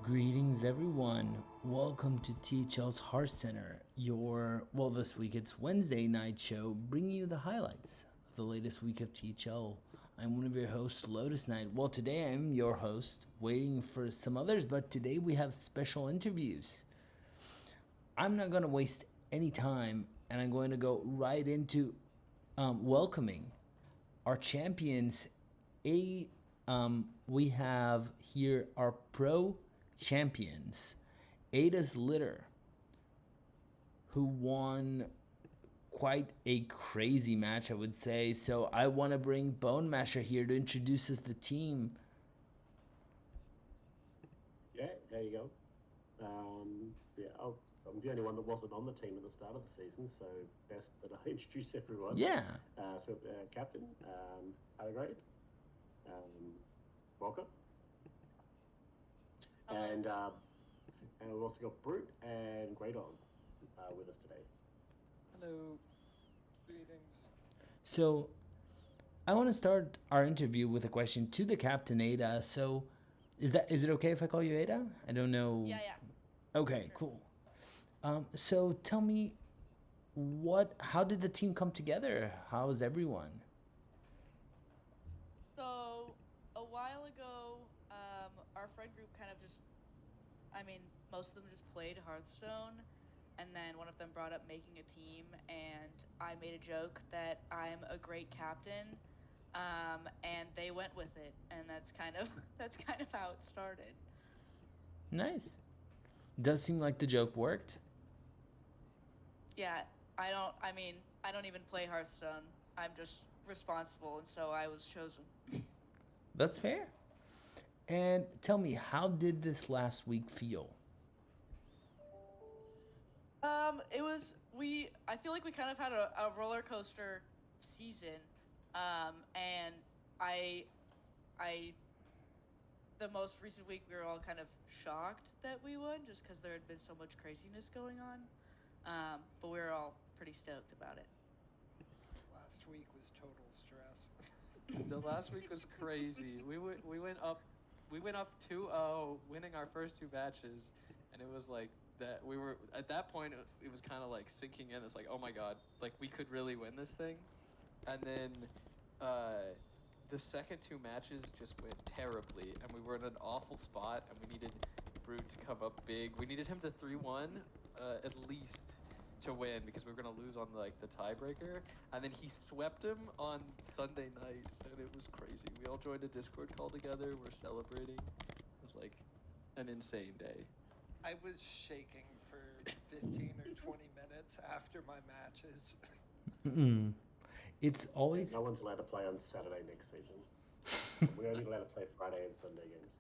Greetings, everyone. Welcome to THL's Hearthcenter, this week it's Wednesday night show, bringing you the highlights of the latest week of THL. I'm one of your hosts, Lotus Knight. Well, today I'm your host, waiting for some others, but today we have special interviews. I'm not going to waste any time, and I'm going to go right into welcoming our champions. We have here our pro champions, Ada's Litter, who won quite a crazy match, I would say. So I want to bring Bone Masher here to introduce us the team. Yeah, there you go. I'm the only one that wasn't on the team at the start of the season, so best that I introduce everyone. Yeah. So captain, Algrade, welcome, and we've also got Brute and Great On with us today. Hello. Greetings. So I want to start our interview with a question to the captain, Ada. So is it okay if I call you Ada? I don't know. Yeah. Okay, Sure. cool. So tell me, how did the team come together? How's everyone? So a while ago, our friend group kind of most of them just played Hearthstone, and then one of them brought up making a team, and I made a joke that I'm a great captain, and they went with it, and that's kind of how it started. Nice. Does seem like the joke worked. Yeah, I don't even play Hearthstone. I'm just responsible, and so I was chosen. That's fair. And tell me, how did this last week feel? I feel like we kind of had a roller coaster season, and I, the most recent week we were all kind of shocked that we won just because there had been so much craziness going on, but we were all pretty stoked about it. Last week was total stress. The last week was crazy. We went up 2-0, winning our first two matches, and it was like that. We were at that point. It was kind of like sinking in. It's like, oh my god, like we could really win this thing. And then the second two matches just went terribly, and we were in an awful spot, and we needed Brute to come up big. We needed him to 3-1 at least to win, because we were gonna lose on like the tiebreaker, and then he swept him on Sunday night, and it was crazy. We all joined a Discord call together. We're celebrating. It was like an insane day. I was shaking for 15 or 20 minutes after my matches. It's always No one's allowed to play on Saturday next season. We're only allowed to play Friday and Sunday games.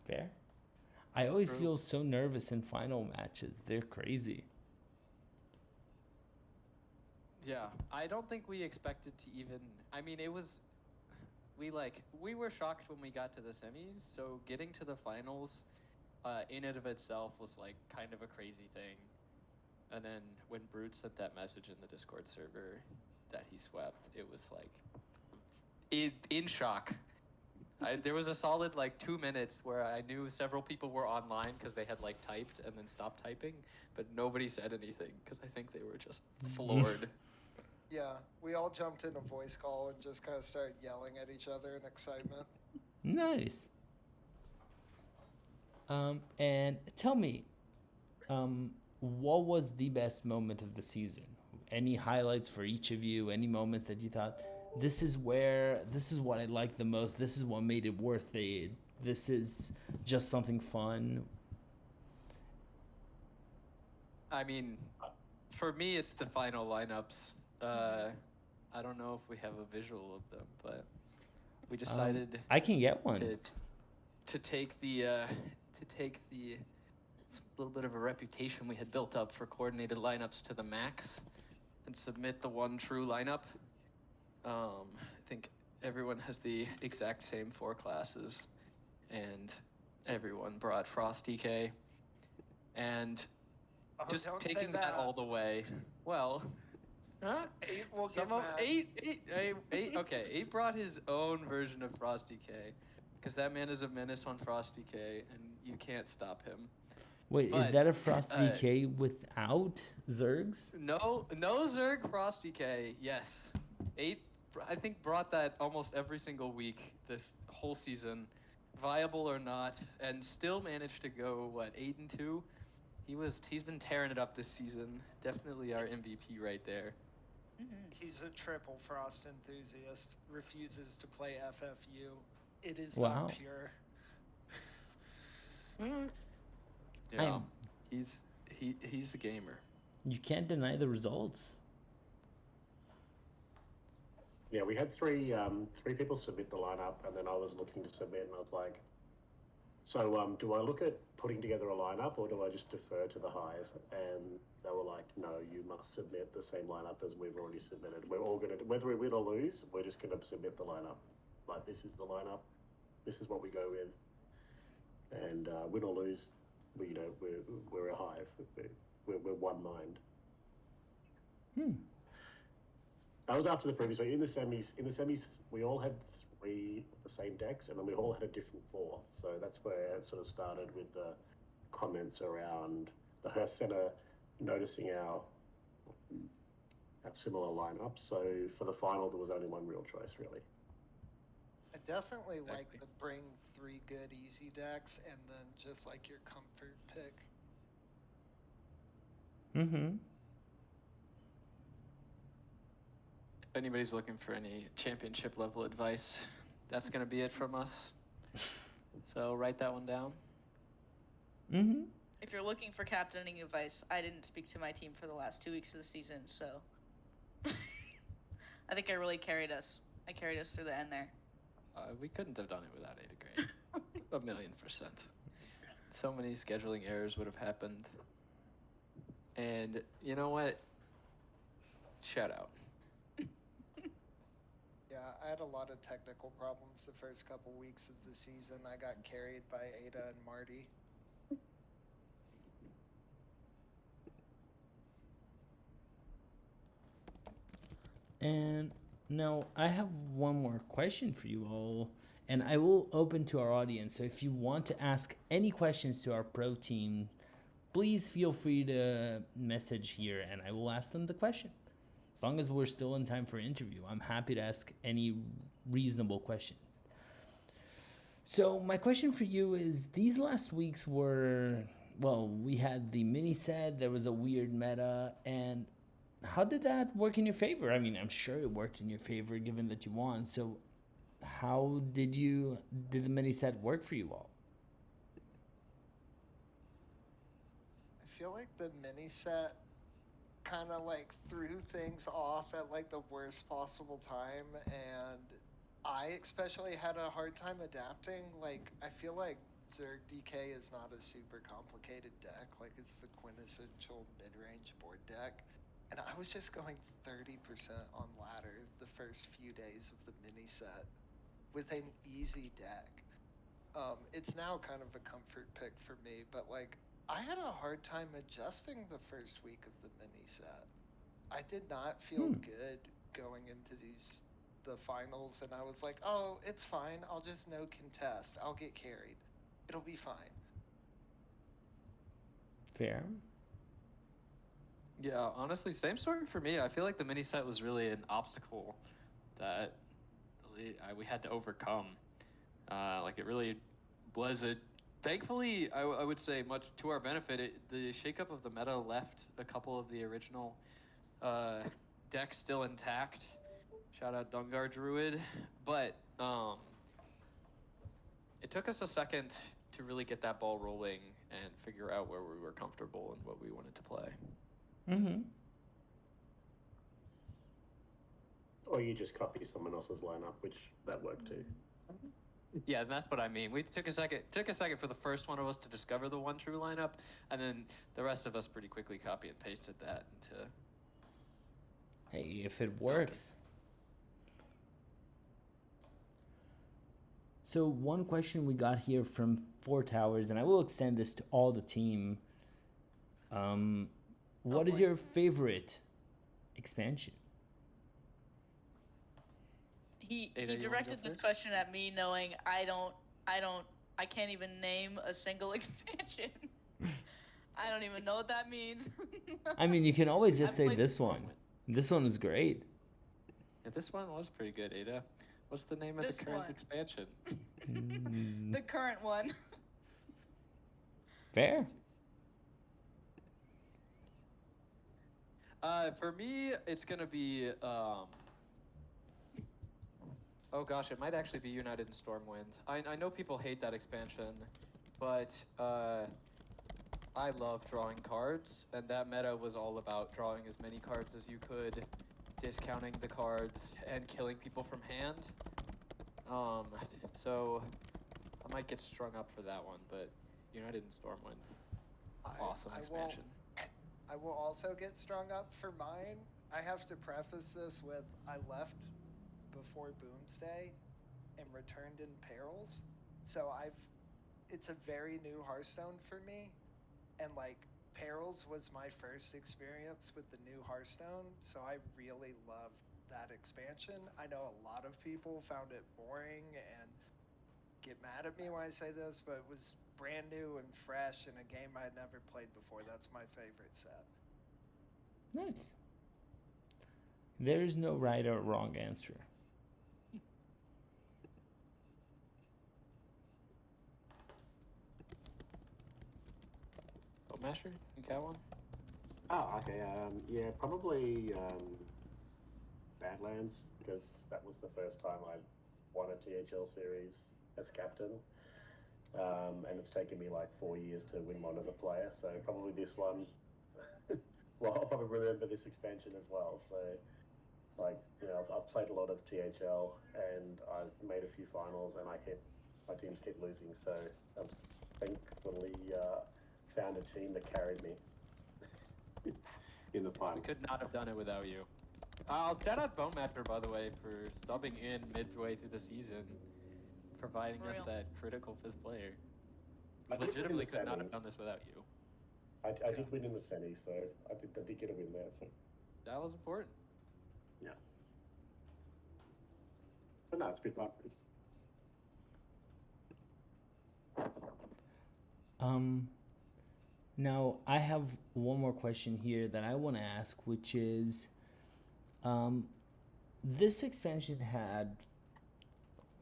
fair. I always True. feel so nervous in final matches. They're crazy. Yeah, I don't think we expected to even. I mean, it was. We were shocked when we got to the semis. So getting to the finals, in and of itself was like kind of a crazy thing. And then when Brute sent that message in the Discord server that he swept, it was like, in shock. There was a solid like 2 minutes where I knew several people were online because they had like typed and then stopped typing, but nobody said anything because I think they were just floored. Yeah, we all jumped in a voice call and just kind of started yelling at each other in excitement. Nice. And tell me, what was the best moment of the season? Any highlights for each of you? Any moments that you thought, this is what I liked the most. This is what made it worth it. This is just something fun. I mean, for me, it's the final lineups. I don't know if we have a visual of them, but we decided I can get one. to take the little bit of a reputation we had built up for coordinated lineups to the max and submit the one true lineup. I think everyone has the exact same 4 classes, and everyone brought Frost DK, and just don't say taking that that. all the way. Well, huh? 8 will get Some of mad. eight. Okay, 8 brought his own version of Frost DK, because that man is a menace on Frosty K, and you can't stop him. Wait, is But, that a Frosty K without Zergs? No Zerg Frosty K. Yes, 8. I think brought that almost every single week this whole season, viable or not, and still managed to go 8-2. He's been tearing it up this season. Definitely our MVP right there. He's a triple Frost enthusiast. Refuses to play FFU. It is Wow. not pure. Yeah, he's a gamer. You can't deny the results. Yeah, we had three people submit the lineup, and then I was looking to submit, and I was like, so do I look at putting together a lineup, or do I just defer to the Hive? And they were like, no, you must submit the same lineup as we've already submitted. We're all gonna, whether we win or lose, we're just gonna submit the lineup. Like, this is the lineup, this is what we go with, and win or lose, we're a Hive. We're one mind. That was after the previous week. In the semis, we all had 3 of the same decks, and then we all had a different 4th. So that's where it sort of started with the comments around the Hearthcenter noticing our similar lineup. So for the final, there was only one real choice, really. I definitely like the bring 3 good easy decks and then just like your comfort pick. If anybody's looking for any championship level advice, that's gonna be it from us. So write that one down. If you're looking for captaining advice, I didn't speak to my team for the last 2 weeks of the season, so I think I really carried us. I carried us through the end there. We couldn't have done it without Ada Grey. 1,000,000%. So many scheduling errors would have happened. And you know what? Shout out. Yeah, I had a lot of technical problems the first couple weeks of the season. I got carried by Ada and Marty. And now I have one more question for you all, and I will open to our audience. So if you want to ask any questions to our pro team, please feel free to message here, and I will ask them the question. As long as we're still in time for interview, I'm happy to ask any reasonable question. So my question for you is, these last weeks were, well, we had the mini set, there was a weird meta, and how did that work in your favor? I mean, I'm sure it worked in your favor given that you won. So how did the mini set work for you all? I feel like the mini set kind of like threw things off at like the worst possible time, and I especially had a hard time adapting. Like, I feel like Zerg DK is not a super complicated deck. Like, it's the quintessential mid-range board deck. And I was just going 30% on ladder the first few days of the mini set with an easy deck. It's now kind of a comfort pick for me, but like, I had a hard time adjusting the first week of the mini set. I did not feel good going into the finals, and I was like, oh, it's fine. I'll just no contest. I'll get carried. It'll be fine. Fair. Yeah, honestly, same story for me. I feel like the mini set was really an obstacle that we had to overcome. Like, it really was a. Thankfully, I would say, much to our benefit, the shakeup of the meta left a couple of the original decks still intact. Shout out Dungar Druid, but it took us a second to really get that ball rolling and figure out where we were comfortable and what we wanted to play. Or you just copy someone else's lineup, which that worked too. Yeah, that's what I mean. We took a second for the first one of us to discover the one true lineup, and then the rest of us pretty quickly copy and pasted that into. Hey, if it works. So one question we got here from Four Towers, and I will extend this to all the team. What is your favorite expansion? He Ada, you wanna directed go this first? question at me, knowing I don't I can't even name a single expansion. I don't even know what that means. I mean, you can always just I've say played- this one. This one was great. Yeah, this one was pretty good, Ada. What's the name of This the current one. expansion? The current one. Fair. For me, it's gonna be oh gosh, it might actually be United in Stormwind. I know people hate that expansion, but I love drawing cards, and that meta was all about drawing as many cards as you could, discounting the cards, and killing people from hand. So I might get strung up for that one, but United in Stormwind, awesome expansion. I will also get strung up for mine. I have to preface this with I left before Boomsday and returned in Perils. So it's a very new Hearthstone for me. And like Perils was my first experience with the new Hearthstone, so I really loved that expansion. I know a lot of people found it boring and get mad at me when I say this, but it was brand new and fresh in a game I'd never played before. That's my favorite set. Nice. There's no right or wrong answer. Oh, Masher, you got one? Oh, okay. Yeah, probably Badlands, because that was the first time I won a THL series as captain. And it's taken me like 4 years to win one as a player, so probably this one. Well, I'll probably remember this expansion as well. So, like, you know, I've played a lot of THL and I've made a few finals, and my teams keep losing. So I've thankfully found a team that carried me in the final. We could not have done it without you. I'll shout out Bone Master, by the way, for subbing in midway through the season, providing For us real. that critical 5th player. I did Legitimately win the could not semi. have done this without you. I did win in the semi, so I did get a win there. So That was important. yeah, but no, it's been fun. Now I have one more question here that I want to ask, which is, this expansion had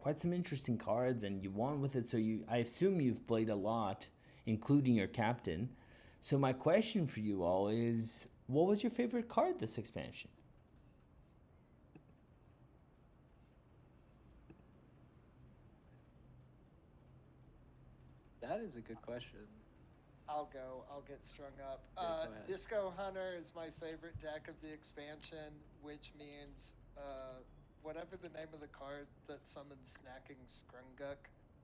quite some interesting cards, and you won with it. So I assume you've played a lot, including your captain. So my question for you all is, what was your favorite card this expansion? That is a good question. I'll go. I'll get strung up. Yeah, go ahead. Disco Hunter is my favorite deck of the expansion, which means whatever the name of the card that summons Snacking Scrunguk.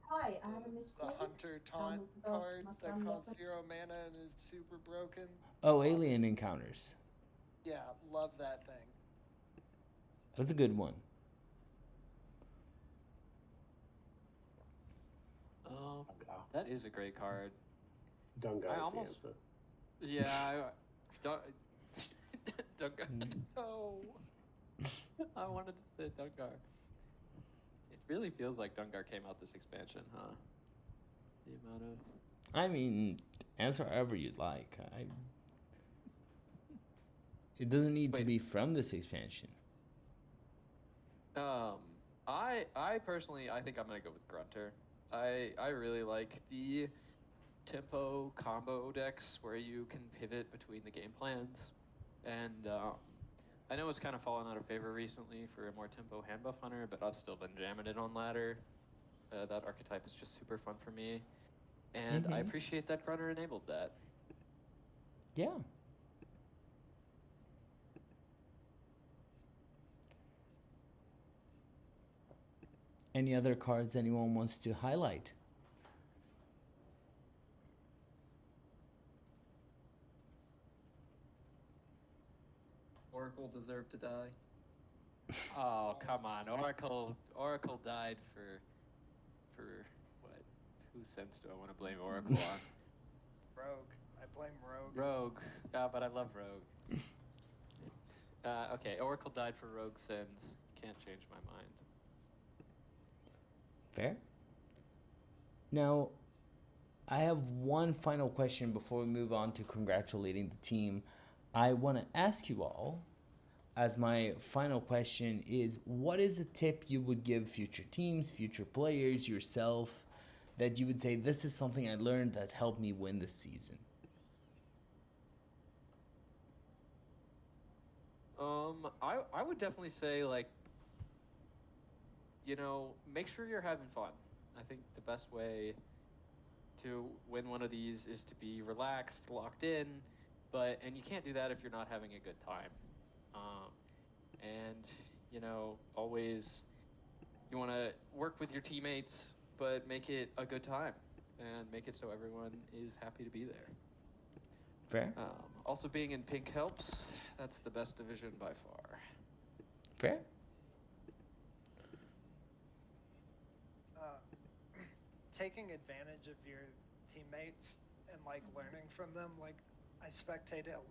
Hi, I have a missed The call. Hunter Taunt the- card my that son costs left 0 mana and is super broken. Oh, Alien Encounters. Yeah, love that thing. That's a good one. That is a great card. Dungo I is almost- the answer. Yeah, Dungar. No. I wanted to say Dungar. It really feels like Dungar came out this expansion, huh? The amount of... I mean, answer however you'd like. It doesn't need to Wait. be from this expansion. I personally, I think I'm gonna go with Grunter. I really like the tempo combo decks where you can pivot between the game plans, and I know it's kind of fallen out of favor recently for a more tempo hand buff hunter, but I've still been jamming it on ladder. That archetype is just super fun for me, and I Mhm. appreciate that Grunter enabled that. Yeah. Any other cards anyone wants to highlight? Oracle deserved to die. Oh come on, Oracle died for what? Whose sense do I want to blame Oracle on? Rogue. I blame Rogue. Rogue. But I love Rogue. Okay, Oracle died for Rogue sins. Can't change my mind. Fair. Now, I have one final question before we move on to congratulating the team. I want to ask you all, as my final question is, what is a tip you would give future teams, future players, yourself, that you would say, this is something I learned that helped me win this season? I would definitely say, like, make sure you're having fun. I think the best way to win one of these is to be relaxed, locked in, and you can't do that if you're not having a good time. Um, and always you want to work with your teammates, but make it a good time and make it so everyone is happy to be there. Fair? Also, being in pink helps. That's the best division by far. Fair? Taking advantage of your teammates and like learning from them. Like I spectated a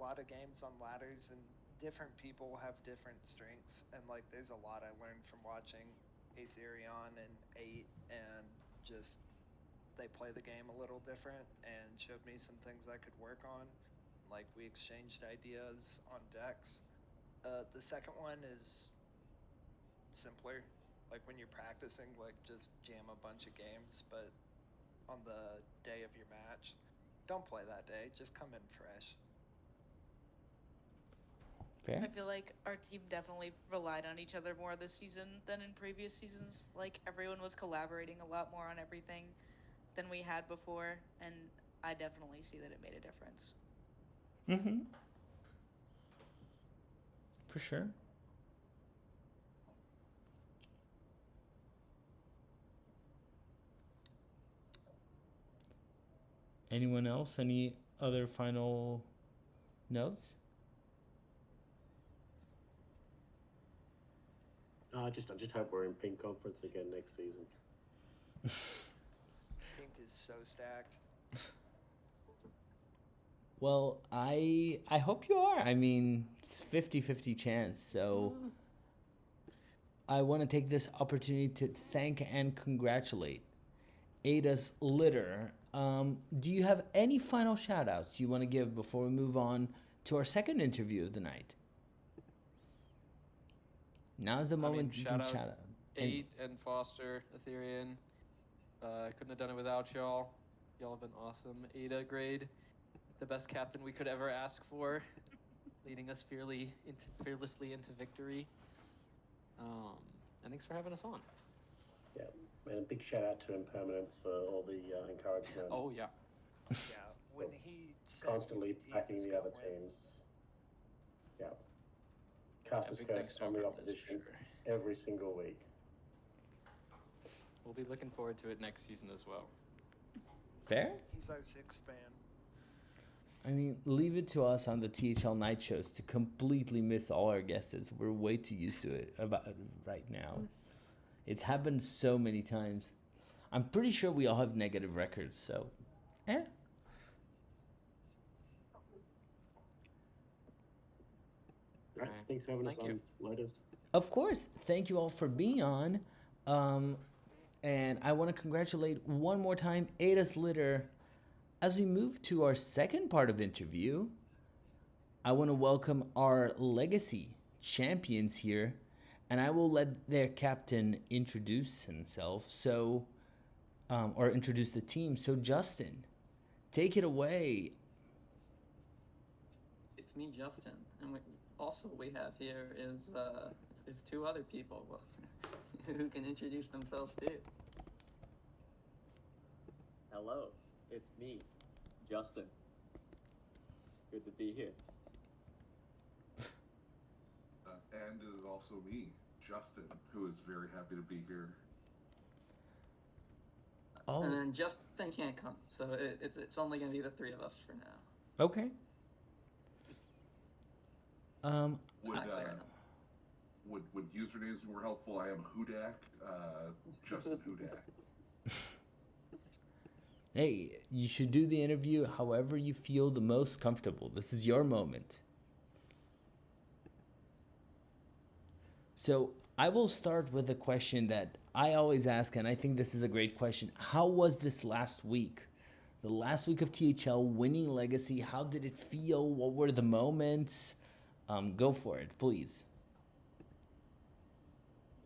lot of games on ladders, and different people have different strengths, and like there's a lot I learned from watching Aetherion and 8, and just they play the game a little different and showed me some things I could work on. Like we exchanged ideas on decks. The second one is simpler. Like when you're practicing, like just jam a bunch of games, but on the day of your match, don't play that day. Just come in fresh. Fair? I feel like our team definitely relied on each other more this season than in previous seasons. Like everyone was collaborating a lot more on everything than we had before, and I definitely see that it made a difference. Mm-hmm. For sure. Anyone else? Any other final notes? I just hope we're in pink conference again next season. Pink is so stacked. Well, I hope you are. I mean, it's 50-50 chance. So I want to take this opportunity to thank and congratulate Ada's Litter. Do you have any final shout outs you want to give before we move on to our second interview of the night? Now's the moment you can shout out. 8 and Foster, Ethereum. I couldn't have done it without y'all. Y'all have been awesome. Ada grade, the best captain we could ever ask for, leading us fearlessly into victory. And thanks for having us on. Yeah, and a big shout out to Impermanence for all the encouragement. Oh yeah. Yeah, when he constantly backing the other teams. Yeah. Caster's curse on the opposition every single week. We'll be looking forward to it next season as well. Fair? He's our 6th fan. I mean, leave it to us on the THL night shows to completely miss all our guesses. We're way too used to it right now. It's happened so many times. I'm pretty sure we all have negative records, so All right, thanks for having us on, Lotus. Of course. Thank you all for being on. And I want to congratulate one more time Ada's Litter. As we move to our second part of interview, I want to welcome our legacy champions here, and I will let their captain introduce himself. So, or introduce the team. So, Justin, take it away. It's me, Justin, and we have here is 2 other people who can introduce themselves too. Hello, it's me, Justin. Good to be here. And it is also me, Justin, who is very happy to be here. Oh, And then Justin can't come, so it's only going to be the 3 of us for now. okay. Would usernames be more helpful? I am Hudak, Justin Hudak. Hey, you should do the interview however you feel the most comfortable. This is your moment. So I will start with a question that I always ask, and I think this is a great question. How was this last week? The last week of THL winning Legacy, how did it feel? What were the moments? Go for it, please.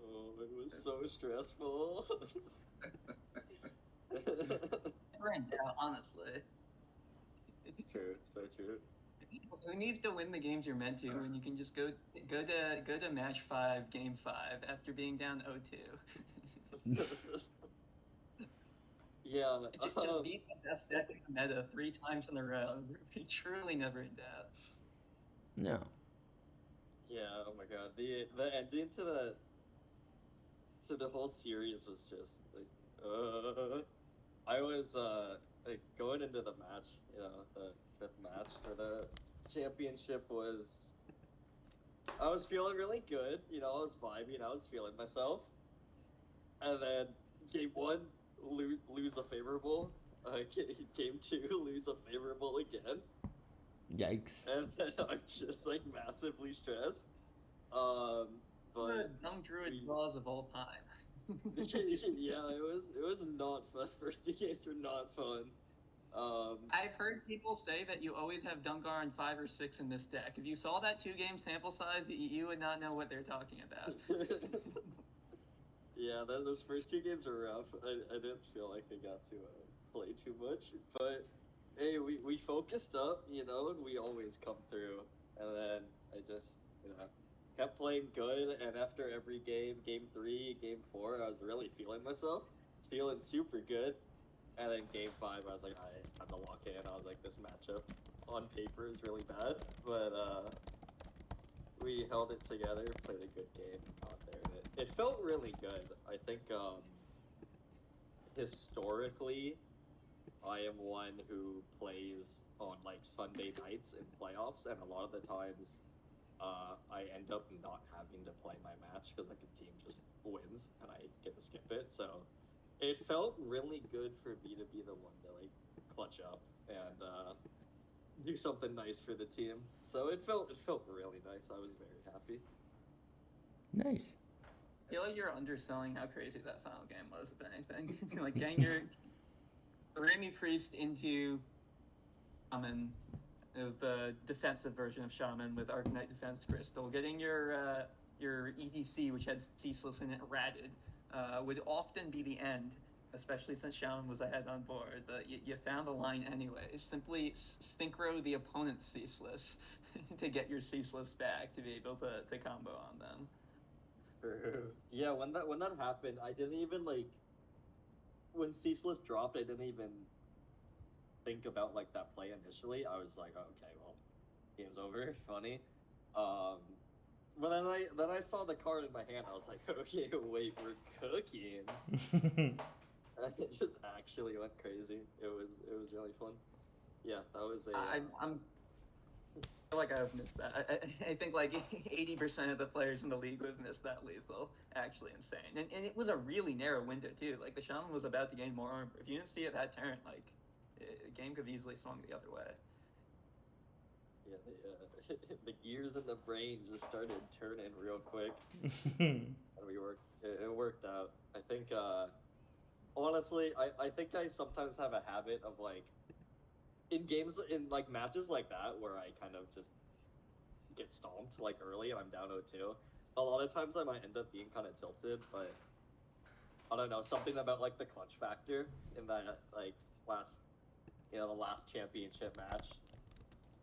Oh, it was so stressful. Never in doubt, honestly. True, so true. Who needs to win the games you're meant to when you can just go to match 5, game 5 after being down 0-2? Yeah, Just beat the best deck in the meta 3 times in a row. You're truly never in doubt. No. yeah. Oh my god, the ending to the whole series was just like, I was like going into the match, the 5th match for the championship I was feeling really good, I was vibing, I was feeling myself, and then game 1 lose a favorable, game 2 lose a favorable again, Yikes. and then I'm just like massively stressed. One of But the dumb druid draws of all time. yeah, it was not fun. First 2 games were not fun. I've heard people say that you always have Dungar on 5 or 6 in this deck. If you saw that 2-game sample size, you would not know what they're talking about. Yeah, those first 2 games were rough. I didn't feel like I got to play too much, but hey, we focused up, and we always come through. And then I just, kept playing good. And after every game 3, game 4, I was really feeling myself, feeling super good. And then game 5, I was like, I'm to lock in. I was like, this matchup on paper is really bad, but we held it together, played a good game out there. And it felt really good. I think historically, I am one who plays on like Sunday nights in playoffs, and a lot of the times I end up not having to play my match because like a team just wins and I get to skip it. So it felt really good for me to be the one to like clutch up and do something nice for the team. So it felt really nice. I was very happy. Nice. I feel like you're underselling how crazy that final game was, if anything. Like getting your Remy Priest into Shaman. It was the defensive version of Shaman with Arcanite Defense Crystal. Getting your EDC, which had Ceaseless in it, ratted, would often be the end, especially since Shaman was ahead on board. But you found the line anyway. Simply synchro the opponent's Ceaseless to get your Ceaseless back to be able to combo on them. Yeah, when that happened, I didn't even like when Ceaseless dropped. I didn't even think about like that play initially. I was like, oh, okay, well, game's over. Funny. But then I saw the card in my hand. I was like, okay, wait, we're cooking. And it just actually went crazy. It was really fun. Yeah, that was a. I feel like I've missed that. I think like 80% of the players in the league would have missed that lethal. Actually insane. And it was a really narrow window too. Like the Shaman was about to gain more armor. If you didn't see it that turn, like the game could have easily swung the other way. Yeah, the gears in the brain just started turning real quick. And it worked out. I think honestly, I think I sometimes have a habit of like in games, in like matches like that where I kind of just get stomped like early and I'm down 0-2. A lot of times I might end up being kind of tilted, but I don't know, something about like the clutch factor in that like the last championship match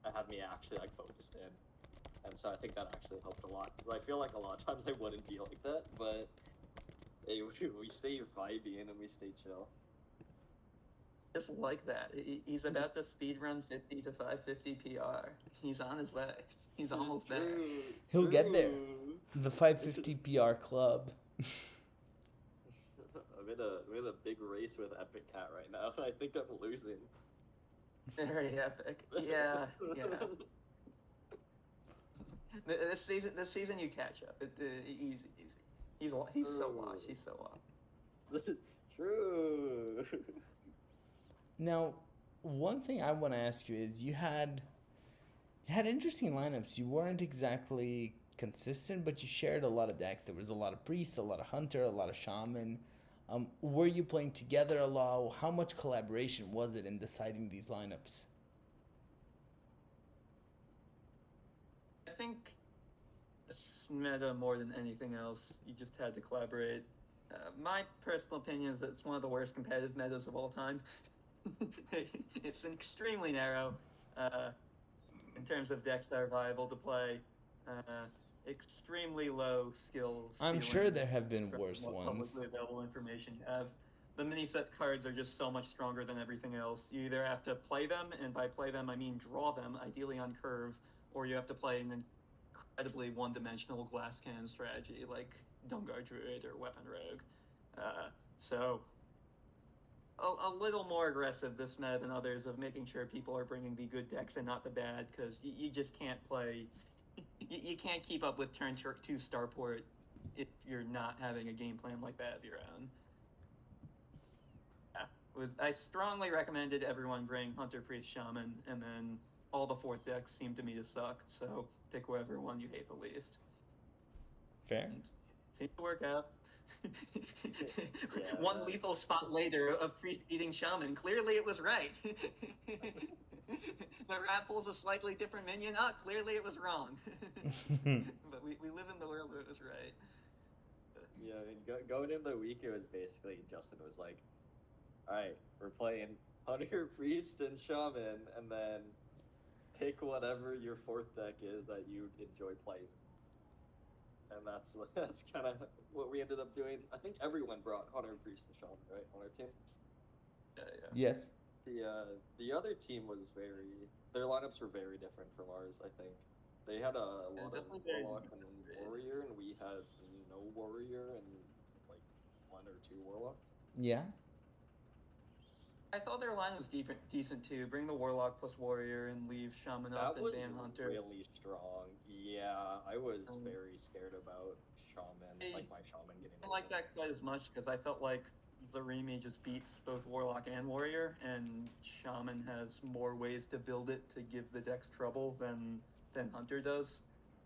that had me actually like focused in, and so I think that actually helped a lot because I feel like a lot of times I wouldn't be like that, but hey, we stay vibey and we stay chill. Just like that. He's about to speedrun 50 to 550 PR. He's on his way. He's almost there. He'll get there. The 550 PR club. I'm in a big race with Epic Cat right now. I think I'm losing. Very epic. Yeah. This season you catch up. Easy. He's so washed. He's so washed. True. Now, one thing I want to ask you is you had interesting lineups. You weren't exactly consistent, but you shared a lot of decks. There was a lot of priest, a lot of hunter, a lot of shaman. Were you playing together a lot? How much collaboration was it in deciding these lineups? I think this meta more than anything else, you just had to collaborate. My personal opinion is that it's one of the worst competitive metas of all time. It's extremely narrow in terms of decks that are viable to play. Extremely low skills. I'm sure there have been worse ones. Publicly available information you have. The mini set cards are just so much stronger than everything else. You either have to play them, and by play them I mean draw them, ideally on curve, or you have to play an incredibly one-dimensional glass cannon strategy like Dungar Druid or Weapon Rogue. So a little more aggressive this meta than others of making sure people are bringing the good decks and not the bad, because you just can't play. You can't keep up with turn 2 Starport if you're not having a game plan like that of your own. I strongly recommended everyone bring Hunter, Priest, Shaman, and then all the fourth decks seem to me to suck, so pick whatever one you hate the least. Fair. And seemed to work out. Yeah. One lethal spot later of Priest beating Shaman. Clearly it was right. The rat pulls a slightly different minion. Clearly it was wrong. But we live in the world where it was right. Yeah, I mean, going into the week, it was basically Justin was like, all right, we're playing Hunter, Priest, and Shaman, and then pick whatever your fourth deck is that you enjoy playing. And that's kind of what we ended up doing. I think everyone brought Hunter, Priest, and Shaman, right, on our team? Yeah. Yes. The other team was their lineups were very different from ours, I think. They had a lot of Warlock and Warrior, and we had no Warrior and like 1 or 2 Warlocks. Yeah. I thought their line was decent too. Bring the Warlock plus Warrior and leave Shaman up and ban Hunter. That was really strong. Yeah, I was very scared about Shaman, like my Shaman getting. I don't like that quite as much because I felt like Zarimi just beats both Warlock and Warrior, and Shaman has more ways to build it to give the decks trouble than Hunter does,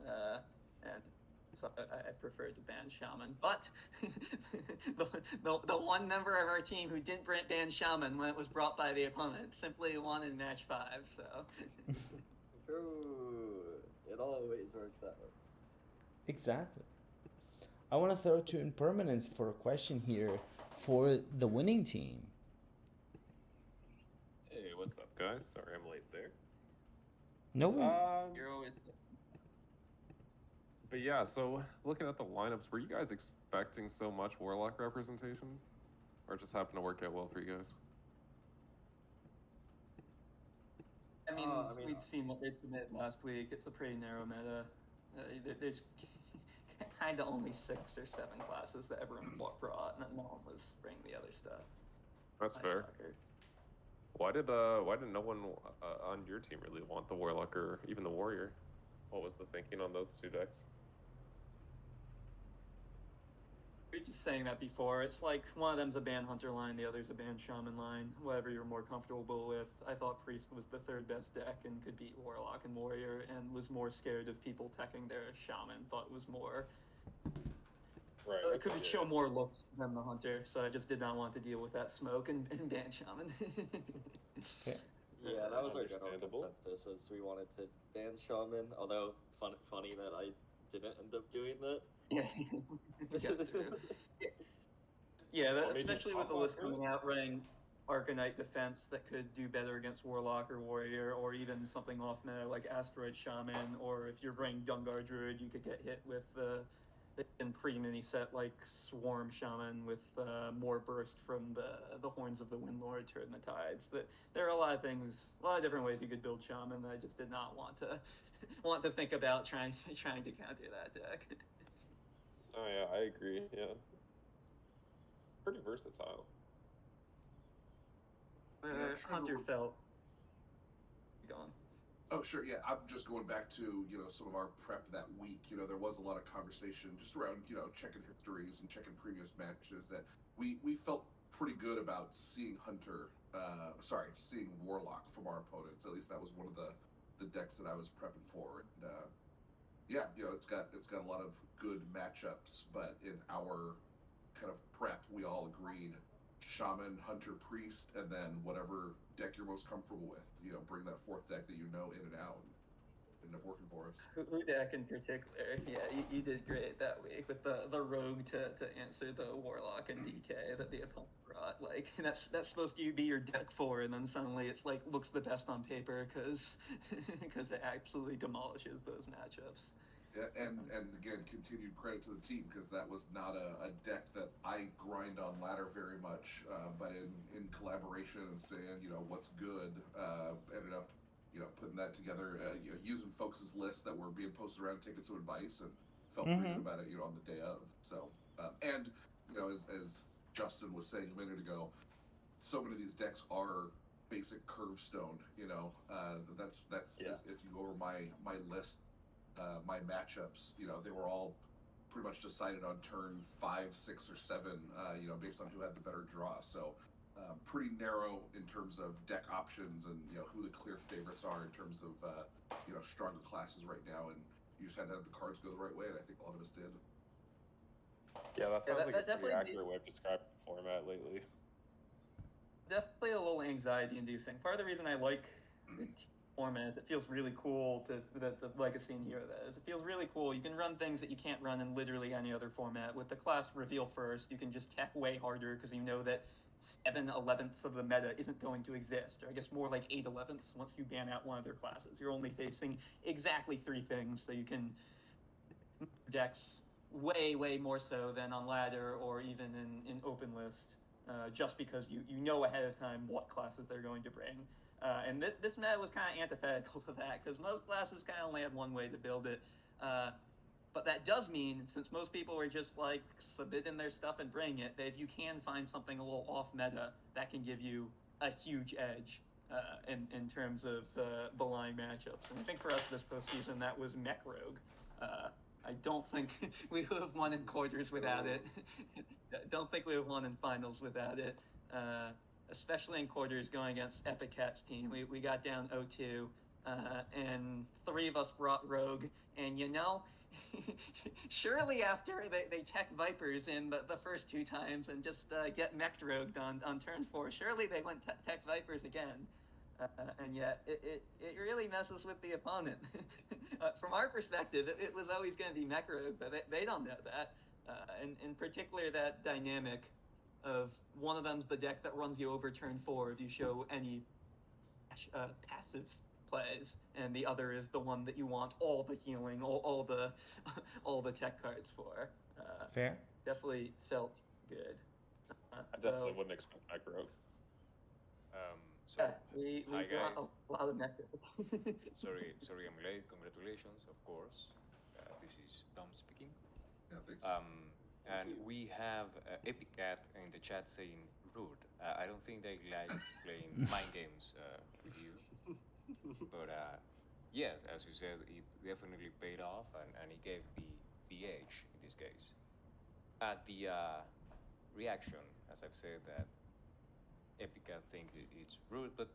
and so I prefer to ban Shaman. But the one member of our team who didn't ban Shaman when it was brought by the opponent simply won in match 5. So Ooh, it always works that way. Exactly. I want to throw to Impermanence for a question here for the winning team. Hey, what's up, guys? Sorry I'm late there. No worries. you're always. But yeah, so looking at the lineups, were you guys expecting so much Warlock representation? Or it just happened to work out well for you guys? I mean, we'd seen what they submitted last week. It's a pretty narrow meta. There's kind of only 6 or 7 classes that everyone brought, and no one was bringing the other stuff. That's fair. Shocker. Why did no one on your team really want the Warlock or even the Warrior? What was the thinking on those 2 decks? We were just saying that before. It's like one of them's a ban Hunter line, the other's a ban Shaman line. Whatever you're more comfortable with. I thought Priest was the 3rd best deck and could beat Warlock and Warrior, and was more scared of people teching their Shaman. Thought it was more. Right. It could show more looks than the Hunter, so I just did not want to deal with that smoke and ban Shaman. Okay. Yeah, that was our general Understandable. consensus, was we wanted to ban Shaman, although funny that I didn't end up doing that. Yeah. Yeah, Well, maybe especially with the top list last coming out running Arcanite defense that could do better against Warlock or Warrior, or even something off meta like Asteroid Shaman, or if you're bringing Dungar Druid, you could get hit with the pre-mini set like Swarm Shaman with more burst from the Horns of the Windlord, Turn the Tides. That there are a lot of different ways you could build Shaman that I just did not want to think about trying to counter that deck. Oh yeah, I agree. Yeah. Pretty versatile. Hunter felt. Go on. Oh, sure. Yeah, I'm just going back to, some of our prep that week. There was a lot of conversation just around, checking histories and checking previous matches that we felt pretty good about seeing seeing Warlock from our opponents. At least that was one of the decks that I was prepping for. And yeah, it's got a lot of good matchups, but in our kind of prep, we all agreed shaman, hunter, priest, and then whatever deck you're most comfortable with. Bring that fourth deck that in and out, and ended up working for us. Hudak in particular, yeah, you did great that week with the rogue to answer the warlock and DK that the opponent brought. Like that's supposed to be your deck 4, and then suddenly it's like looks the best on paper because it absolutely demolishes those matchups. Yeah, and again, continued credit to the team because that was not a deck that I grind on ladder very much, but in collaboration and saying what's good, ended up putting that together, using folks' lists that were being posted around, taking some advice, and felt pretty good about it on the day of. So and as Justin was saying a minute ago, so many of these decks are basic curve stone. That's if you go over my list, my matchups, they were all pretty much decided on turn 5, 6, or 7, based on who had the better draw. So pretty narrow in terms of deck options and who the clear favorites are in terms of stronger classes right now. And you just had to have the cards go the right way, and I think a lot of us did. Yeah, that sounds like a pretty definitely accurate way of describing the format lately. Definitely a little anxiety inducing. Part of the reason I like the format is it feels really cool the legacy and hero that is. It feels really cool. You can run things that you can't run in literally any other format. With the class reveal first, you can just tech way harder because you know that 7/11ths of the meta isn't going to exist, or I guess more like 8/11ths once you ban out one of their classes. You're only facing exactly 3 things, so you can decks way more so than on ladder or even in open list, just because you know ahead of time what classes they're going to bring. And this meta was kind of antithetical to that because most classes kind of only have one way to build it. But that does mean, since most people are just like submitting their stuff and bring it, that if you can find something a little off meta, that can give you a huge edge in terms of Baline matchups. And I think for us this postseason, that was Mech Rogue. I don't think we would have won in quarters without it. Don't think we would have won in finals without it. Especially in quarters going against Epic Cat's team. We got down 0-2, and 3 of us brought Rogue, and surely after they tech Vipers in the first 2 times and just get mech rogued on turn 4, surely they went tech Vipers again. And yet it really messes with the opponent. From our perspective, it was always going to be mech rogue, but they don't know that. And in particular, that dynamic of one of them's the deck that runs you over turn 4 if you show any passive plays, and the other is the one that you want all the healing, all the tech cards for. Fair. Definitely felt good. I definitely wouldn't expect micro. So, we hi brought guys. a lot of mech. sorry, I'm late. Congratulations, of course. This is Tom speaking. Yeah, thanks. And we have Epic Cat in the chat saying rude. I don't think they like playing mind games with you. But yes, as you said, it definitely paid off, and it gave the edge in this case. The reaction, as I've said, that Epic Cat think it's rude, but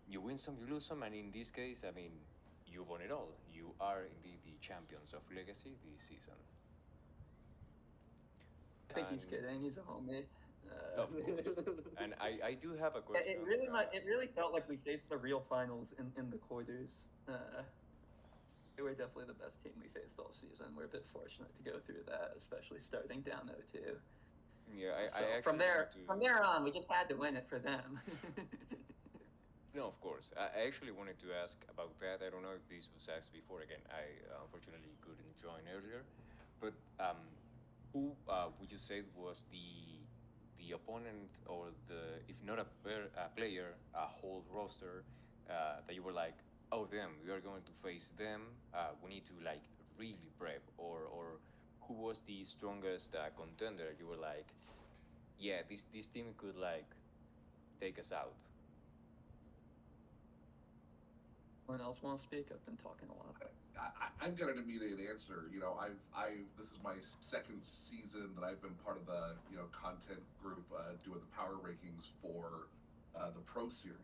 you win some, you lose some, and in this case, I mean, you won it all. You are indeed the champions of Legacy this season. I think he's kidding. He's a homie. Of course. And I do have a question. It really felt like we faced the real finals in the quarters. They were definitely the best team we faced all season. We're a bit fortunate to go through that, especially starting down 0-2. Yeah, so I from there on, we just had to win it for them. No, of course. I actually wanted to ask about that. I don't know if this was asked before. Again, I unfortunately couldn't join earlier. But who would you say was the opponent, or if not a player, a whole roster that you were like, oh damn, we are going to face them. We need to like really prep, or who was the strongest contender? You were like, yeah, this team could like take us out. Anyone else want to speak? I've been talking a lot. I've got an immediate answer. This is my 2nd season that I've been part of the content group doing the power rankings for the Pro Series,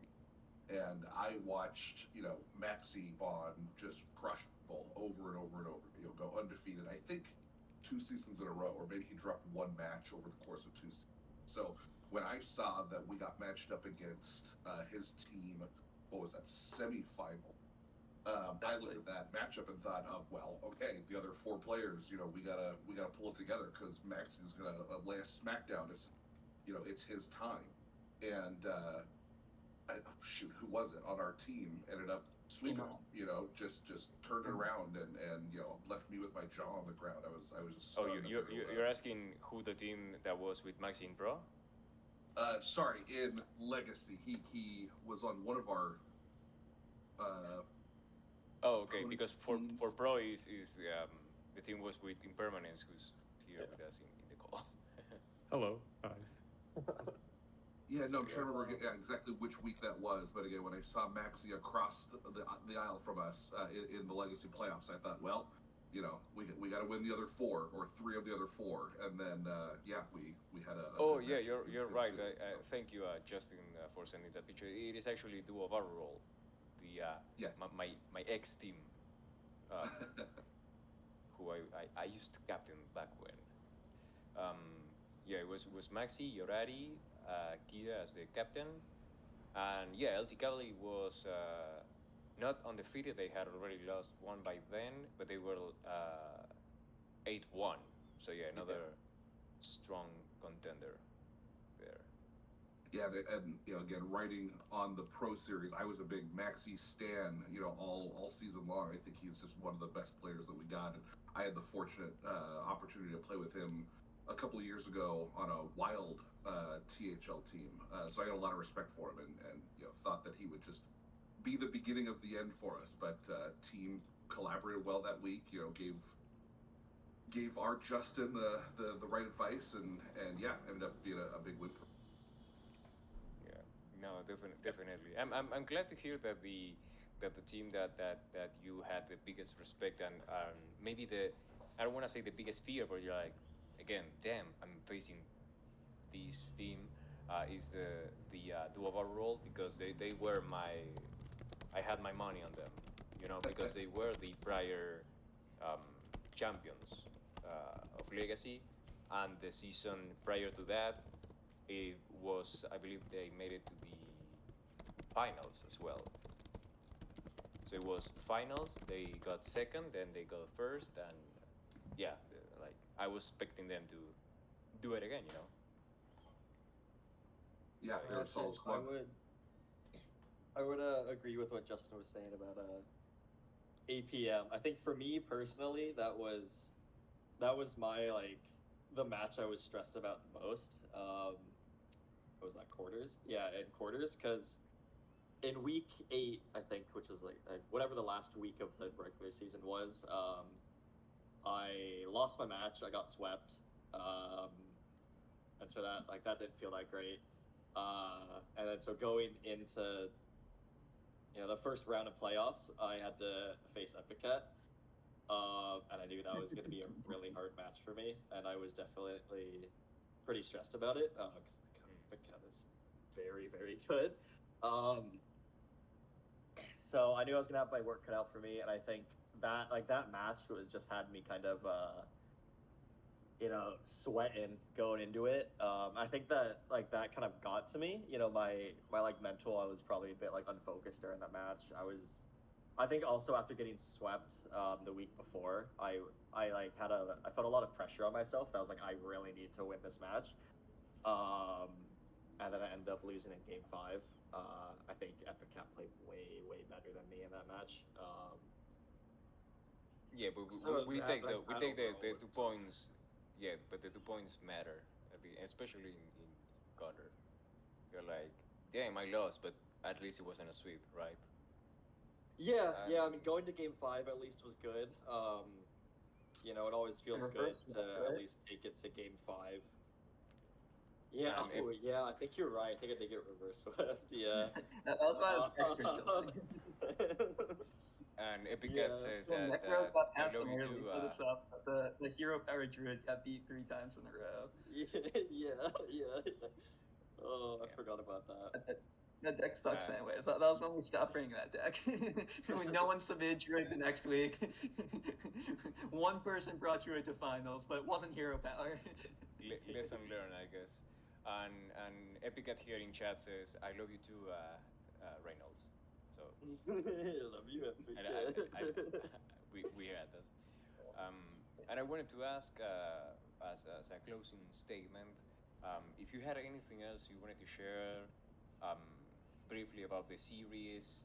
And I watched, Maxi Bond just crush people over and over and over, go undefeated. I think 2 seasons in a row, or maybe he dropped one match over the course of 2 seasons. So when I saw that we got matched up against his team, what was that, semifinal? I looked at that matchup and thought, oh, well, okay, the other 4 players, we gotta pull it together because Max is gonna lay a smackdown. It's his time, and shoot, who was it on our team ended up sweeping him, just turned it around and left me with my jaw on the ground. I was just Oh, stunned. you're asking who the team that was with Maxi in Pro? Sorry, in Legacy, he was on one of our. Oh, okay. Because for teams. Pro is the team was with Impermanence, who's here with us in the call. Hello. Hi. Yeah, no, I'm trying to remember exactly which week that was, but again, when I saw Maxi across the aisle from us in the Legacy playoffs, I thought, well, we got to win the other 4 or 3 of the other 4, and then we had a. Oh yeah, you're right. Thank you, Justin, for sending that picture. It is actually duo of our role, the yes. my ex team, who I used to captain back when. Yeah, it was Maxi, Yorari, Kira as the captain, and yeah, LT Cali was not undefeated. They had already lost one by then, but they were 8-1. So yeah, another strong contender there. Yeah, and again, writing on the Pro Series, I was a big Maxi stan, all season long. I think he's just one of the best players that we got, and I had the fortunate opportunity to play with him a couple of years ago on a wild THL team. So I got a lot of respect for him, and thought that he would just be the beginning of the end for us. But team collaborated well that week. Gave our Justin the right advice, and ended up being a big win for him. No, definitely. I'm glad to hear that the team that you had the biggest respect and maybe I don't want to say the biggest fear, but you're like, again, damn, I'm facing this team is the duo of our role, because they were I had my money on them, because they were the prior champions of Legacy, and the season prior to that, it was, I believe they made it to the finals as well. So it was finals, they got second, then they got first, and yeah, like I was expecting them to do it again, Yeah, they're a solid squad. I would agree with what Justin was saying about APM. I think for me personally, that was my the match I was stressed about the most. What was that, quarters? Yeah, in quarters, because in week 8, I think, which is like whatever the last week of the regular season was, I lost my match. I got swept, and so that didn't feel that great. And then so going into the first round of playoffs, I had to face Epicat. And I knew that was going to be a really hard match for me, and I was definitely pretty stressed about it because Epicat is very, very good. So I knew I was going to have my work cut out for me, and I think that that match just had me kind of sweating going into it. I think that that kind of got to me. My mental, I was probably a bit unfocused during that match. I think also after getting swept the week before, I felt a lot of pressure on myself. That was I really need to win this match. And then I ended up losing in game 5. I think Epicat played way better than me in that match. Yeah, but we take the 2 points. Yeah, but the 2 points matter, especially in Qatar. You're like, damn, I lost, but at least it wasn't a sweep, right? Yeah. I mean, going to game 5 at least was good. It always feels good to at least take it to game 5. Yeah, I think you're right. I think I did get reverse swept. Yeah. That was about extra. And Epicat says the that Necro got past I him love you early, too. put us up, but the Hero Power Druid got beat 3 times in a row. Yeah. Oh, I forgot about that. That deck sucks anyway. That was when we stopped bringing that deck. When no one submitted Druid the next week. One person brought Druid to finals, but it wasn't hero power. Lesson learned, I guess. And Epicat here in chat says, "I love you too, Reynolds." So love you, we had this. And I wanted to ask, as a closing statement, if you had anything else you wanted to share, briefly about the series,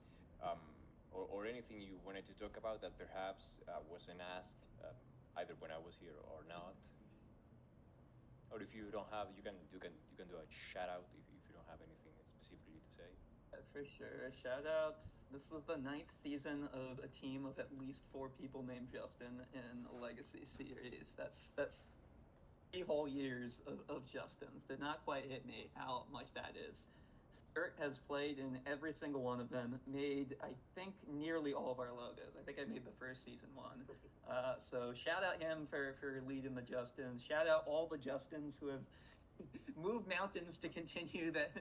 or anything you wanted to talk about that perhaps wasn't asked, either when I was here or not. Or if you don't have, you can do a shout out if you don't have anything specifically to say. For sure. Shout outs. This was the 9th season of a team of at least 4 people named Justin in a Legacy series. That's 3 whole years of Justins. Did not quite hit me how much that is. Sturt has played in every single one of them, made, I think, nearly all of our logos. I think I made the first season one. So shout out him for leading the Justins. Shout out all the Justins who have moved mountains to continue that,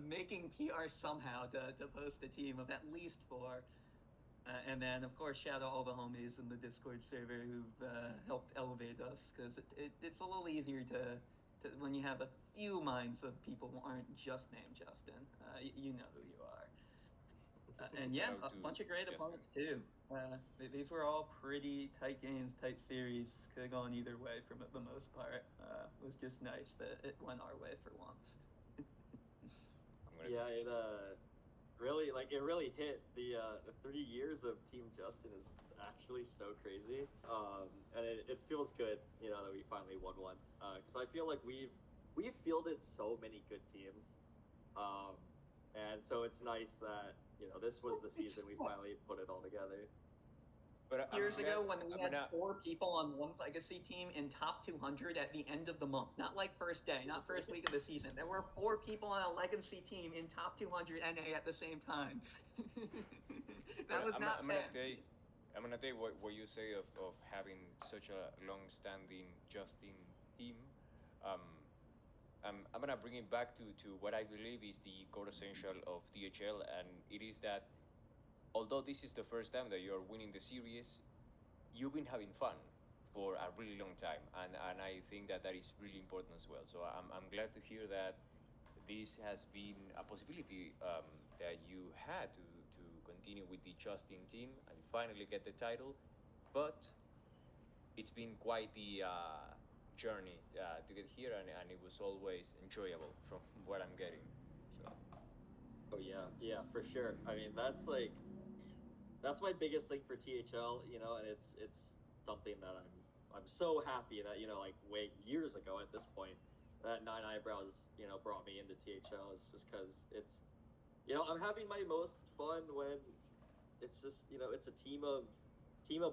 making PR somehow to post a team of at least 4. And then, of course, shout out all the homies in the Discord server who've helped elevate us, because it's a little easier to when you have a few minds of people who aren't just named Justin. You know who you are. And yeah, a bunch of great opponents too. These were all pretty tight games, tight series. Could have gone either way for the most part. It was just nice that it went our way for once. Yeah, it really hit. The 3 years of Team Justin is actually so crazy, and it feels good, that we finally won one. Because I feel like we've fielded so many good teams, and so it's nice that this was the season we finally put it all together. But years ago, when we had 4 people on one Legacy team in top 200 at the end of the month, not like first day, not first week of the season. There were 4 people on a Legacy team in top 200 NA at the same time. That was not fair. I'm gonna take what you say of having such a long-standing Justin team. I'm gonna bring it back to what I believe is the core essential of THL, and it is that although this is the first time that you're winning the series, you've been having fun for a really long time, and I think that is really important as well. So I'm glad to hear that this has been a possibility that you had to continue with the Justin team and finally get the title, but it's been quite the journey to get here, and it was always enjoyable from what I'm getting. So. Oh yeah, for sure. I mean, that's my biggest thing for THL, and it's something that I'm so happy that way years ago at this point that Nine Eyebrows brought me into THL. Is just because it's I'm having my most fun when it's just it's a team of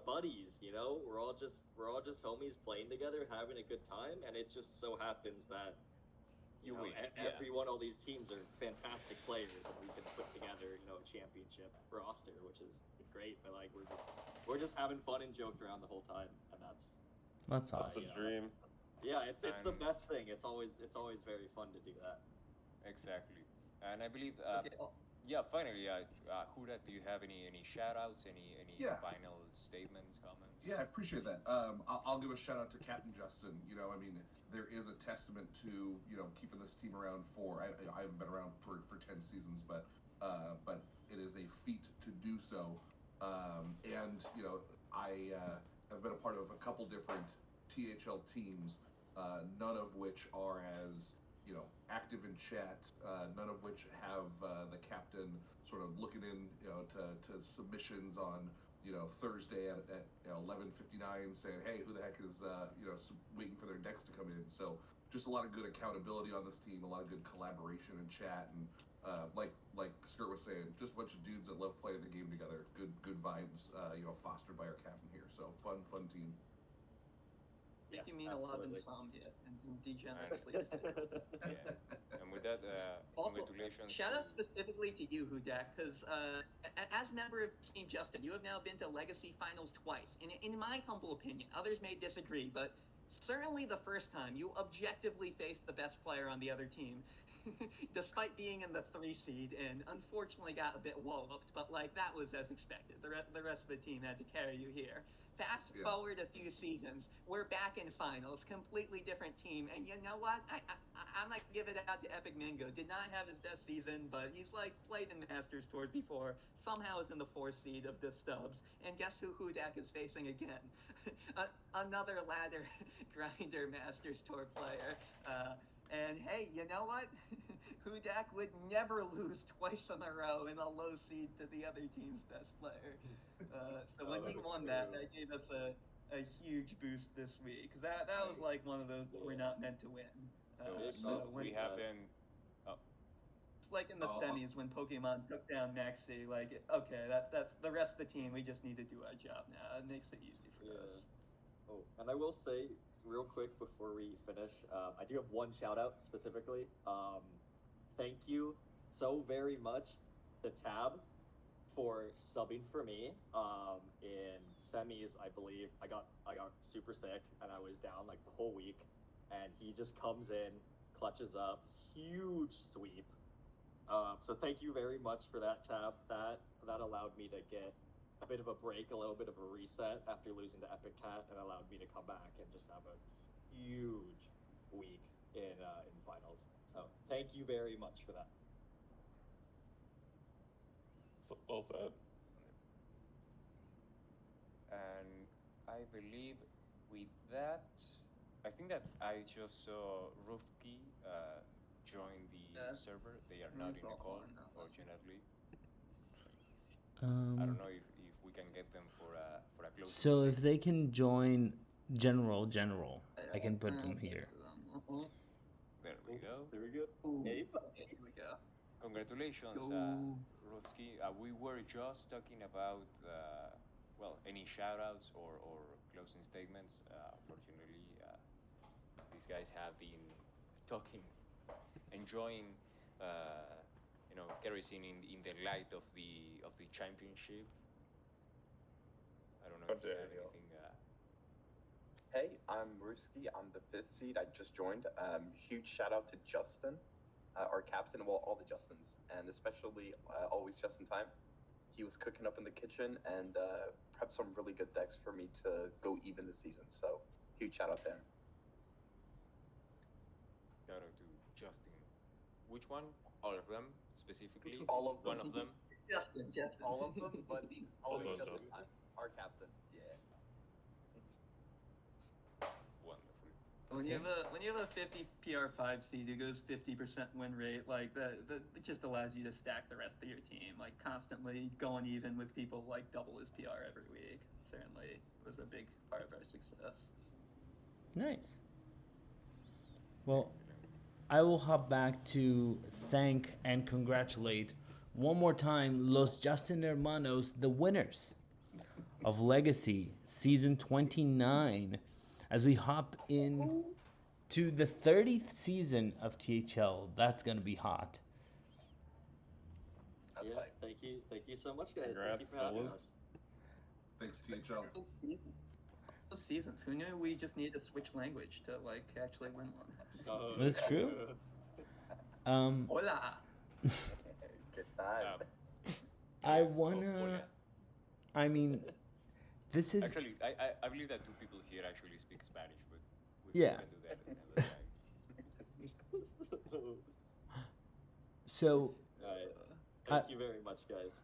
buddies. We're all just homies playing together, having a good time, and it just so happens that all these teams are fantastic players, and we can put together a championship roster, which is great. But we're just having fun and joking around the whole time, and that's the dream. Yeah, it's the best thing. It's always very fun to do that. Exactly, and I believe finally, Huda, do you have any shout outs, any final statements, comments? Yeah, I appreciate that. I'll give a shout out to Captain Justin. I mean, there is a testament to keeping this team around for. I haven't been around for 10 seasons, but it is a feat to do so. And I have been a part of a couple different THL teams, none of which are as active in chat, none of which have the captain sort of looking in to submissions on Thursday at 11:59 saying, hey, who the heck is waiting for their decks to come in. So just a lot of good accountability on this team, a lot of good collaboration in chat, and like Skirt was saying, just a bunch of dudes that love playing the game together. Good vibes, fostered by our captain here. So fun team. I think you mean absolutely. A lot of insomnia and degenerate sleep. And with that, also, congratulations. Shout out specifically to you, Hudak, because as member of Team Justin, you have now been to Legacy Finals twice. In my humble opinion, others may disagree, but certainly the first time you objectively faced the best player on the other team. despite being in the 3 seed and unfortunately got a bit walloped, but like that was as expected. The rest of the team had to carry you here. Fast Yeah. forward a few seasons, we're back in finals, completely different team, and you know what? I'm gonna give it out to Epic Mingo. Did not have his best season, but he's like played in Masters tours before. Somehow is in the 4th seed of the Stubbs, and guess who Hudak is facing again? Another ladder grinder Masters tour player. And hey, you know what? Hudak would never lose twice in a row in a low seed to the other team's best player. So when he won that gave us a huge boost this week. Because that was like one of those that we're not meant to win. So we haven't. It's like in the semis when Pokemon took down Maxi. Like, okay, that's the rest of the team. We just need to do our job now. It makes it easy for us. Oh, and I will say real quick before we finish, I do have one shout out specifically. Thank you so very much to Tab for subbing for me in semis. I believe I got super sick and I was down like the whole week, and he just comes in, clutches up, huge sweep. So thank you very much for that, Tab. That allowed me to get a bit of a break, a little bit of a reset after losing to Epic Cat, and allowed me to come back and just have a huge week in finals. So thank you very much for that. Well said. And I believe with that, I think that I just saw Rufki join the server. They are not in the call, unfortunately. I don't know if we can get them for a close. So if they can join general, I can put them here. There we go. There we go. Here we go. Congratulations, Rufki. We were just talking about any shoutouts or closing statements. Unfortunately, these guys have been talking, enjoying, kerosene in the light of the championship. I don't know if you have anything. Hey, I'm Ruski. I'm the 5th seed. I just joined. Huge shout out to Justin, our captain. Well, all the Justins, and especially always just in time. He was cooking up in the kitchen and prepped some really good decks for me to go even this season. So huge shout out to him. Shout out to Justin. Which one? All of them specifically? All of them. One of them. Justin. All of them, but always Well done, just Justin. in time. Our captain. Yeah. Wonderful. When you have a 50 PR5 seed who goes 50% win rate, like that it just allows you to stack the rest of your team, like constantly going even with people like double his PR every week. Certainly was a big part of our success. Nice. Well, I will hop back to thank and congratulate one more time Los Justin Hermanos, the winners of Legacy Season 29, as we hop in to the 30th season of THL. That's going to be hot. That's Yeah, right. thank you so much, guys. Congrats, Thank you for having fellas. us. Thanks, THL. Those seasons, who knew we just need to switch language to like actually win one? So That's true. Hola. Good time. I wanna. I mean, this is. Actually, I believe that 2 people here actually speak Spanish, but we Yeah. can do that another time. So, Thank you very much, guys.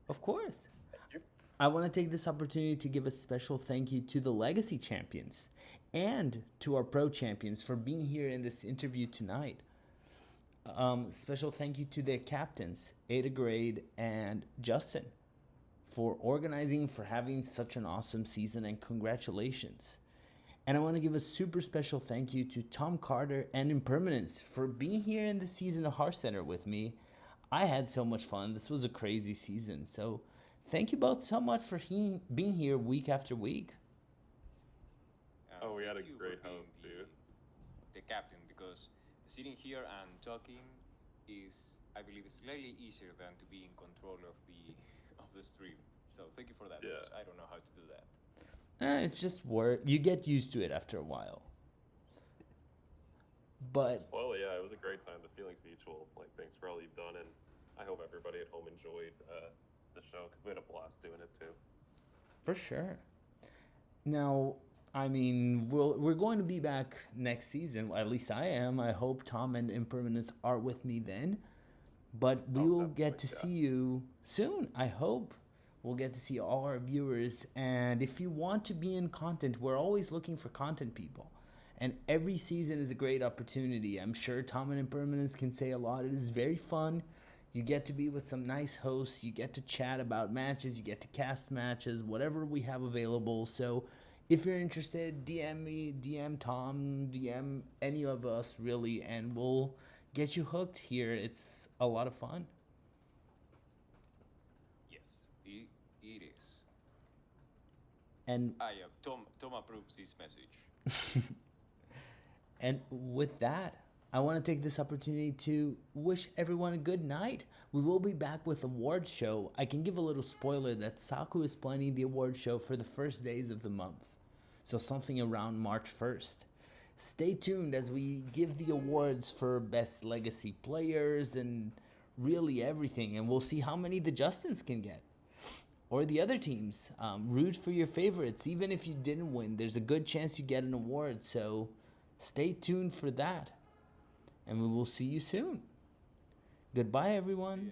of course. Thank you. I want to take this opportunity to give a special thank you to the Legacy champions and to our Pro champions for being here in this interview tonight. Special thank you to their captains, Ada Grade and Justin, for organizing, for having such an awesome season, and congratulations. And I want to give a super special thank you to Tom Carter and Impermanence for being here in the season of Hearthcenter with me. I had so much fun. This was a crazy season. So thank you both so much for being here week after week. Oh, we had a Thank you for great being host, too. The captain, because sitting here and talking is, I believe, slightly easier than to be in control of the stream. So thank you for that. Yeah. Because I don't know how to do that. It's just work. You get used to it after a while. But Well, yeah, it was a great time. The feeling's mutual. Like, thanks for all you've done, and I hope everybody at home enjoyed the show because we had a blast doing it too. For sure. Now, I mean, we're going to be back next season. At least I am. I hope Tom and Impermanence are with me then. But we will get to see you soon. I hope we'll get to see all our viewers. And if you want to be in content, we're always looking for content people. And every season is a great opportunity. I'm sure Tom and Impermanence can say a lot. It is very fun. You get to be with some nice hosts. You get to chat about matches. You get to cast matches, whatever we have available. So if you're interested, DM me, DM Tom, DM any of us, really, and we'll get you hooked here. It's a lot of fun. Yes, it is. And Tom approves this message. And with that, I want to take this opportunity to wish everyone a good night. We will be back with award show. I can give a little spoiler that Saku is planning the award show for the first days of the month. So something around March 1st. Stay tuned as we give the awards for best legacy players and really everything. And we'll see how many the Justins can get. Or the other teams. Root for your favorites. Even if you didn't win, there's a good chance you get an award. So stay tuned for that. And we will see you soon. Goodbye, everyone.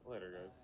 Later, guys.